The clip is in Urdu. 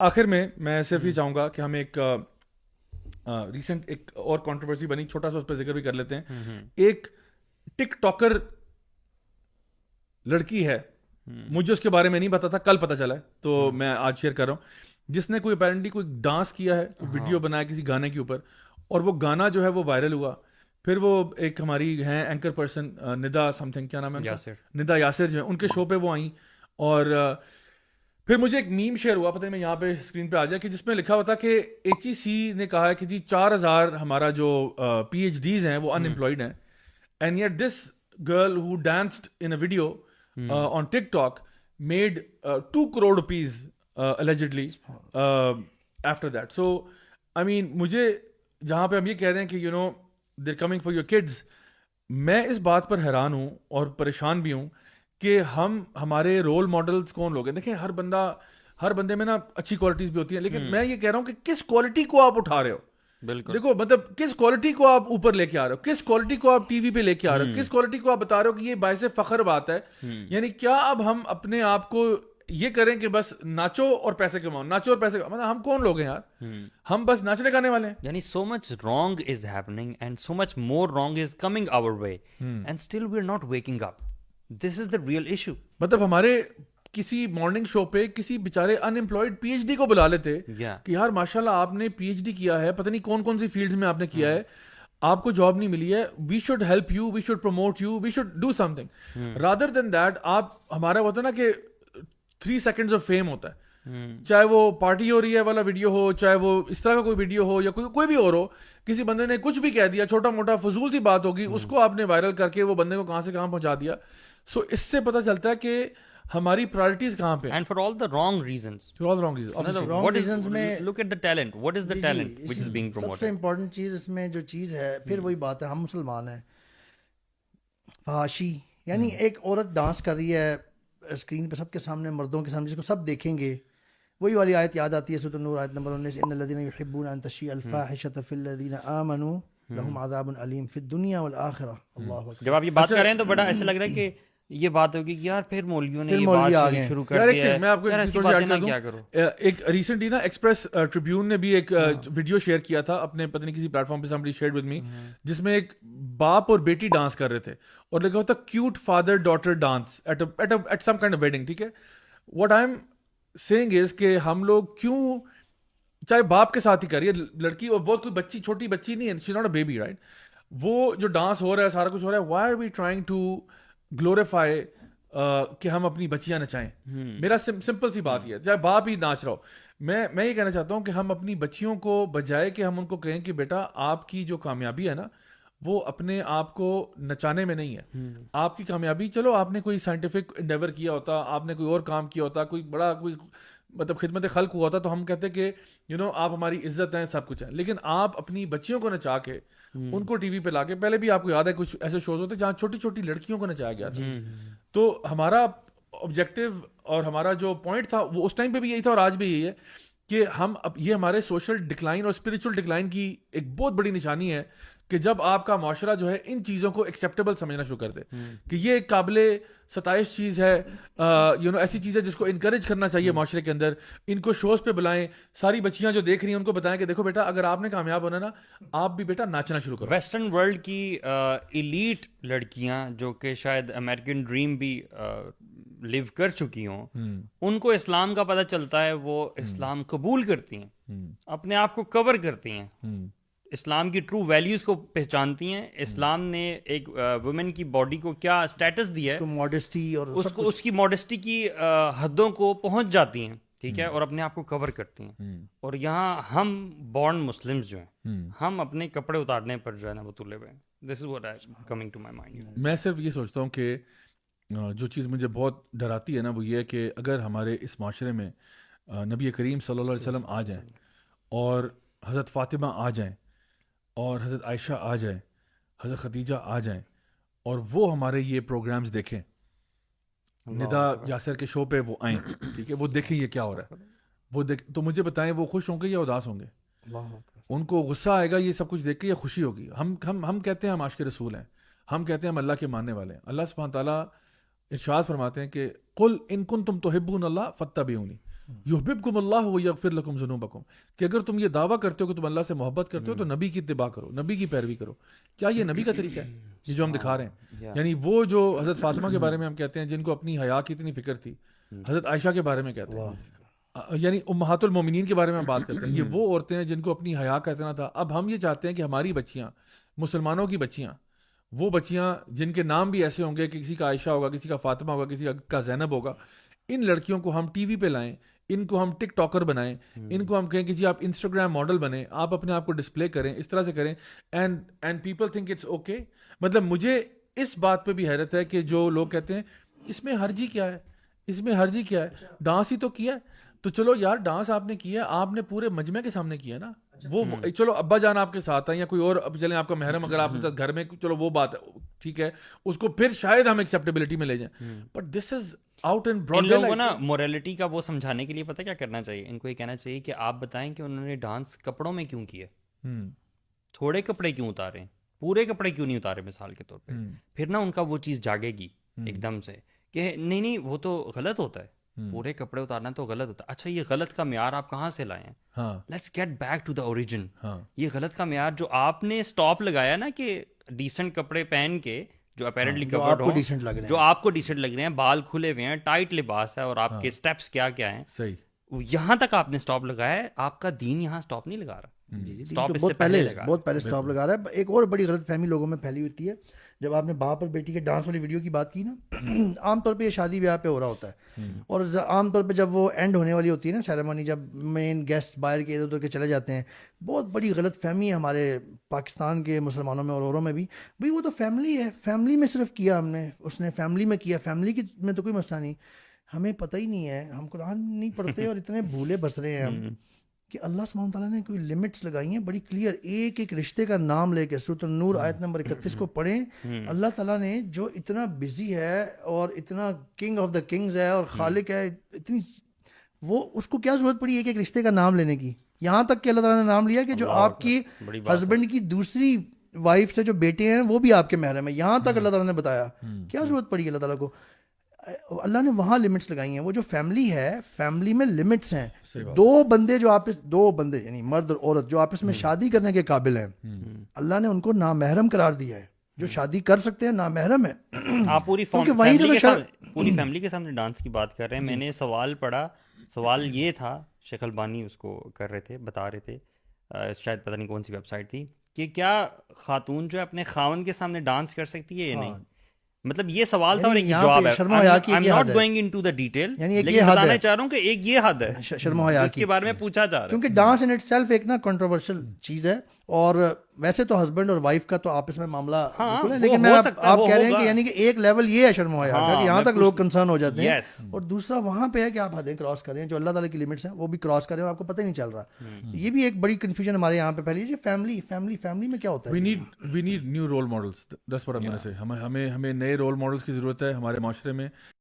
آخر میں صرف یہ چاہوں گا کہ ہم ایک ریسنٹ ایک اور کنٹروورسی بنی, چھوٹا سا اس پہ ذکر بھی کر لیتے ہیں. ایک ٹک ٹاکر لڑکی ہے, مجھے اس کے بارے میں نہیں پتا تھا, کل پتا چلا ہے تو میں آج شیئر کر رہا ہوں, جس نے کوئی اپیرنٹلی کوئی ڈانس کیا ہے, ویڈیو بنایا کسی گانے کے اوپر, اور وہ گانا جو ہے وہ وائرل ہوا. پھر وہ ایک ہماری ہیں اینکر پرسن ندا سم تھنگ, کیا نام ہے ندا یاسر, جو ہے ان کے شو پہ وہ آئیں, اور پھر مجھے ایک میم شیئر ہوا, پتہ نہیں میں یہاں پہ اسکرین پہ آ جائے, کہ جس میں لکھا ہوا تھا کہ HEC نے کہا ہے کہ جی 4000 ہمارا جو PhDs ہیں وہ ان امپلائڈ ہیں, and yet this girl who danced in a video on TikTok made 2 crore rupees allegedly after that. So I mean مجھے جہاں پہ ہم یہ کہہ رہے ہیں کہ you know they're coming for your kids, میں اس بات پر حیران ہوں اور پریشان بھی ہوں کہ ہمارے رول ماڈلز کون لوگ ہیں. دیکھیں ہر بندے میں نا اچھی کوالٹیز بھی ہوتی ہیں, لیکن میں یہ کہہ رہا ہوں کہ کس کوالٹی کو آپ اٹھا رہے ہو. بالکل دیکھو, مطلب کس کوالٹی کو آپ اوپر لے کے آ رہے ہو, کس کوالٹی کو آپ ٹی وی پہ لے کے آ رہے ہو, کس کوالٹی کو آپ بتا رہے ہو کہ یہ باعث فخر بات ہے. یعنی کیا اب ہم اپنے آپ کو یہ کریں کہ بس ناچو اور پیسے کماؤ, ناچو اور پیسے کماؤ, مطلب ہم کون لوگ ہیں یار, ہم بس ناچنے گانے والے ہیں. یعنی so much wrong is happening and so much more wrong is coming our way and still we're not waking up. This is the real issue. مطلب ہمارے کسی مارننگ شو پہ کسی بیچارے ان امپلائڈ PhD کو بلا لیتے کہ یار ماشاءاللہ آپ نے PhD کیا ہے, پتہ نہیں کون کون سی فیلڈز میں آپ نے کیا ہے, آپ کو جاب نہیں ملی ہے, we should help you, we should promote you, we should do something rather than that. آپ ہمارا ہوتا ہے نا کہ 3 seconds آف فیم ہوتا ہے, چاہے وہ پارٹی ہو رہی ہے والا ویڈیو ہو, چاہے وہ اس طرح کا کوئی ویڈیو ہو, یا کوئی بھی اور ہو, کسی بندے نے کچھ بھی کہہ دیا, چھوٹا موٹا فضول سی بات ہوگی, اس کو آپ نے وائرل کر کے وہ بندے کو کہاں سے کہاں پہنچا دیا. سو اس سے پتہ چلتا ہے کہ ہماری پرائرٹیز کہاں پہ, and for all the wrong reasons. wrong reasons میں look at the talent, what is the talent which is being promoted. سب سے امپورٹنٹ چیز اس میں جو چیز ہے, پھر وہی بات ہے, ہم مسلمان ہیں, فحاشی, یعنی ایک عورت ڈانس کر رہی ہے اسکرین پہ سب کے سامنے, مردوں کے سامنے, جس کو سب دیکھیں گے, وہی والی آیت یاد آتی ہے سورۃ النور آیت نمبر 19, ان الذین یحبون ان تشیع الفاحشۃ فی الذین آمنوا لہم عذاب علیم فی الدنیا والآخرہ. اللہ اکبر. جب آپ یہ بات کر رہے ہیں تو بڑا ایسا لگ رہا ہے کہ یہ بات ہوگی کہ یار پھر مولویوں نے یہ بات شروع کر دی ہے. میں آپ کو کیا کروں, ایک ریسنٹلی نا ایکسپریس ٹریبیون نے بھی ایک ویڈیو شیئر کیا تھا اپنے پتہ نہیں کسی پلیٹ فارم پہ, somebody shared with me, جس میں ایک باپ اور بیٹی ڈانس کر رہے تھے, اور لکھا ہوتا cute father daughter dance at some kind of wedding. ٹھیک ہے, what I am seeing is کہ ہم لوگ کیوں, چاہے باپ کے ساتھ ہی کریے, لڑکی اور بہت کوئی بچی, چھوٹی بچی نہیں ہے, she is not a baby right, وہ جو ڈانس ہو رہا ہے, سارا کچھ ہو رہا ہے, why are we trying to glorify کہ ہم اپنی بچیاں نچائیں. میرا سمپل سی بات یہ ہے, چاہے باپ ہی ناچ رہا ہو, میں یہ کہنا چاہتا ہوں کہ ہم اپنی بچیوں کو بجائے کہ ہم ان کو کہیں کہ بیٹا آپ کی جو کامیابی ہے نا وہ اپنے آپ کو نچانے میں نہیں ہے, آپ کی کامیابی, چلو آپ نے کوئی سائنٹیفک انڈیور کیا ہوتا, آپ نے کوئی اور کام کیا ہوتا, کوئی بڑا کوئی مطلب خدمت خلق ہوا ہوتا, تو ہم کہتے کہ یو نو آپ ہماری عزت ہیں, سب کچھ ہے. لیکن آپ اپنی بچیوں کو نچا کے ان کو ٹی وی پہ لا کے, پہلے بھی آپ کو یاد ہے کچھ ایسے شوز ہوتے جہاں چھوٹی چھوٹی لڑکیوں کو نچایا گیا تھا, تو ہمارا آبجیکٹیو اور ہمارا جو پوائنٹ تھا وہ اس ٹائم پہ بھی یہی تھا اور آج بھی یہی ہے کہ ہم یہ ہمارے سوشل ڈکلائن اور اسپرچل ڈکلائن کی ایک بہت بڑی نشانی ہے کہ جب آپ کا معاشرہ جو ہے ان چیزوں کو ایکسیپٹیبل سمجھنا شروع کر دے کہ یہ ایک قابل ستائش چیز ہے, ایسی چیز ہے جس کو انکریج کرنا چاہیے معاشرے کے اندر. ان کو شوز پہ بلائیں, ساری بچیاں جو دیکھ رہی ہیں ان کو بتائیں کہ دیکھو بیٹا اگر آپ نے کامیاب ہونا نا, آپ بھی بیٹا ناچنا شروع کرو. ویسٹرن ورلڈ کی ایلیٹ لڑکیاں جو کہ شاید امریکن ڈریم بھی لیو کر چکی ہوں, ان کو اسلام کا پتہ چلتا ہے, وہ اسلام قبول کرتی ہیں, اپنے آپ کو کور کرتی ہیں, اسلام کی ٹرو ویلیوز کو پہچانتی ہیں. اسلام نے ایک وومن کی باڈی کو کیا اسٹیٹس دیا ہے, ماڈسٹی اور اس کی ماڈسٹی کی حدوں کو پہنچ جاتی ہیں, ٹھیک ہے, اور اپنے آپ کو کور کرتی ہیں. اور یہاں ہم بورن مسلمز جو ہیں, ہم اپنے کپڑے اتارنے پر جو ہے نا وہ تلے ہوئے ہیں. This is what I coming to my mind. میں صرف یہ سوچتا ہوں کہ جو چیز مجھے بہت ڈراتی ہے نا وہ یہ ہے کہ اگر ہمارے اس معاشرے میں نبی کریم صلی اللہ علیہ وسلم آ جائیں اور حضرت فاطمہ آ جائیں اور حضرت عائشہ آ جائیں, حضرت خدیجہ آ جائیں, اور وہ ہمارے یہ پروگرامز دیکھیں, ندا یاسر کے شو پہ وہ آئیں, ٹھیک ہے, وہ دیکھیں یہ کیا ہو رہا ہے, وہ تو مجھے بتائیں وہ خوش ہوں گے یا اداس ہوں گے؟ ان کو غصہ آئے گا یہ سب کچھ دیکھ کے یا خوشی ہوگی؟ ہم کہتے ہیں ہم عاشق رسول ہیں, ہم کہتے ہیں ہم اللہ کے ماننے والے ہیں. اللہ سبحانہ تعالیٰ ارشاد فرماتے ہیں کہ قل ان کنتم تحبون اللہ فاتبعونی, یحببکم اللہ ویغفر لکم ذنوبکم, کہ اگر تم یہ دعویٰ کرتے ہو کہ تم اللہ سے محبت کرتے ہو تو نبی کی اتباع کرو, نبی کی پیروی کرو. کیا یہ نبی کا طریقہ ہے یہ جو ہم دکھا رہے ہیں؟ یعنی وہ جو حضرت فاطمہ کے بارے میں ہم کہتے ہیں جن کو اپنی حیا کی اتنی فکر تھی, حضرت عائشہ کے بارے میں کہتے ہیں, یعنی امہات المومنین کے بارے میں ہم بات کرتے ہیں, یہ وہ عورتیں ہیں جن کو اپنی حیا کا اتنا تھا. اب ہم یہ چاہتے ہیں کہ ہماری بچیاں, مسلمانوں کی بچیاں, وہ بچیاں جن کے نام بھی ایسے ہوں گے کہ کسی کا عائشہ ہوگا, کسی کا فاطمہ ہوگا, کسی کا زینب ہوگا, ان لڑکیوں کو ہم ٹی وی پہ لائیں, ان کو ہم ٹک ٹاکر بنائیں, ان کو ہم کہیں کہ جی آپ انسٹاگرام ماڈل بنیں, آپ اپنے آپ کو ڈسپلے کریں, اس طرح سے کریں, and people think it's okay. مطلب مجھے اس بات پہ بھی حیرت ہے کہ جو لوگ کہتے ہیں اس میں حرجی کیا ہے, اس میں حرجی کیا ہے, ڈانس ہی تو کیا ہے. تو چلو یار ڈانس آپ نے کیا, آپ نے پورے مجمع کے سامنے کیا نا, وہ چلو ابا جان آپ کے ساتھ ہیں یا کوئی اور, اب چلیں آپ کا محرم اگر آپ کے ساتھ گھر میں, چلو وہ بات ٹھیک ہے, اس کو پھر شاید ہم ایکسیپٹیبلٹی میں لے جائیں, but this is out and broad. ان لوگوں کو نا موریلٹی کا وہ سمجھانے کے لیے پتہ کیا کرنا چاہیے, ان کو یہ کہنا چاہیے کہ آپ بتائیں کہ انہوں نے ڈانس کپڑوں میں کیوں کیا, تھوڑے کپڑے کیوں اتارے, پورے کپڑے کیوں نہیں اتارے مثال کے طور پہ, پھر نا ان کا وہ چیز جاگے گی ایک دم سے کہ نہیں وہ تو غلط ہوتا ہے, پورے کپڑے اتارنا تو غلط ہوتا ہے. اچھا یہ غلط کا معیار آپ کہاں سے لائے ہیں؟ Let's get back to the origin. یہ غلط کا معیار جو آپ نے اسٹاپ لگایا نا کہ ڈیسنٹ کپڑے پہن کے جو اپیرنٹلی کورڈ ہوں, جو آپ کو ڈیسنٹ لگ رہے ہیں, بال کھلے ہوئے ہیں, ٹائٹ لباس ہے, اور آپ کے اسٹیپس کیا کیا ہیں, صحیح, یہاں تک آپ نے اسٹاپ لگایا ہے. آپ کا دین یہاں اسٹاپ نہیں لگا رہا, بہت پہلے اسٹاپ لگا رہا ہے. ایک اور بڑی غلط فہمی لوگوں میں پھیلی ہوتی ہے, جب آپ نے باپ اور بیٹی کے ڈانس والی ویڈیو کی بات کی نا, عام طور پہ یہ شادی بیاہ پہ ہو رہا ہوتا ہے, اور عام طور پہ جب وہ اینڈ ہونے والی ہوتی ہے نا سیریمونی, جب مین گیسٹ باہر کے ادھر ادھر کے چلے جاتے ہیں, بہت بڑی غلط فہمی ہے ہمارے پاکستان کے مسلمانوں میں اور اوروں میں بھی, بھائی وہ تو فیملی ہے, فیملی میں صرف کیا ہم نے, اس نے فیملی میں کیا, فیملی کی میں تو کوئی مسئلہ نہیں. ہمیں پتہ ہی نہیں ہے, ہم قرآن نہیں پڑھتے اور اتنے بھولے بس رہے ہیں ہم کہ اللہ سبحانہ تعالیٰ نے کوئی لمٹس لگائی ہیں بڑی کلیئر, ایک ایک رشتے کا نام لے کے. سورۃ النور آیت نمبر 31 کو پڑھیں. اللہ تعالیٰ نے جو اتنا بزی ہے اور اتنا کنگ آف دا کنگز ہے اور خالق ہے, اتنی وہ اس کو کیا ضرورت پڑی ایک ایک رشتے کا نام لینے کی, یہاں تک کہ اللہ تعالیٰ نے نام لیا کہ جو آپ کی ہسبینڈ کی دوسری وائف سے جو بیٹے ہیں وہ بھی آپ کے محرم ہیں, یہاں تک اللہ تعالیٰ نے بتایا. کیا ضرورت پڑی اللہ تعالیٰ کو؟ اللہ نے وہاں لمٹس لگائی ہیں. وہ جو فیملی ہے, فیملی میں لمٹس ہیں. دو بندے یعنی مرد اور عورت جو آپس میں شادی کرنے کے قابل ہیں, اللہ نے ان کو نامحرم قرار دیا ہے. جو شادی کر سکتے ہیں نامحرم ہے. آپ پوری فیملی کے سامنے ڈانس کی بات کر رہے ہیں. میں نے سوال پڑھا, سوال یہ تھا, شیخ البانی اس کو کر رہے تھے, بتا رہے تھے, شاید پتہ نہیں کون سی ویب سائٹ تھی, کہ کیا خاتون جو ہے اپنے خاوند کے سامنے ڈانس کر سکتی ہے یا نہیں. مطلب یہ سوال تھا اور ایک جواب ہے. I'm not going into the detail, لیکن بتانا چاہ رہا ہوں کہ ایک یہ حد ہے شرم و حیا اس کے بارے میں پوچھا جا رہا ہے, کیونکہ ڈانس ان اٹ سیلف ایک نا کنٹروورشل چیز ہے. اور ویسے تو ہسبینڈ اور وائف کا تو آپس میں معاملہ بالکل ہے, لیکن میں آپ کہہ رہے ہیں کہ یعنی کہ ایک لیول یہ ہے شرم و حیا کا کہ یہاں تک لوگ کنسرن ہو جاتے ہیں, اور دوسرا وہاں پہ ہے کہ آپ حدیں کراس کریں, جو اللہ تعالیٰ کی لمٹس ہیں وہ بھی کراس کریں اور آپ کو پتہ ہی نہیں چل رہا. یہ بھی ایک بڑی کنفیوژن ہمارے یہاں پہ پھیلی ہے. فیملی میں کیا ہوتا ہے, we need new role models. 10 پر سے ہمیں نئے رول ماڈلس کی ضرورت ہے ہمارے معاشرے میں.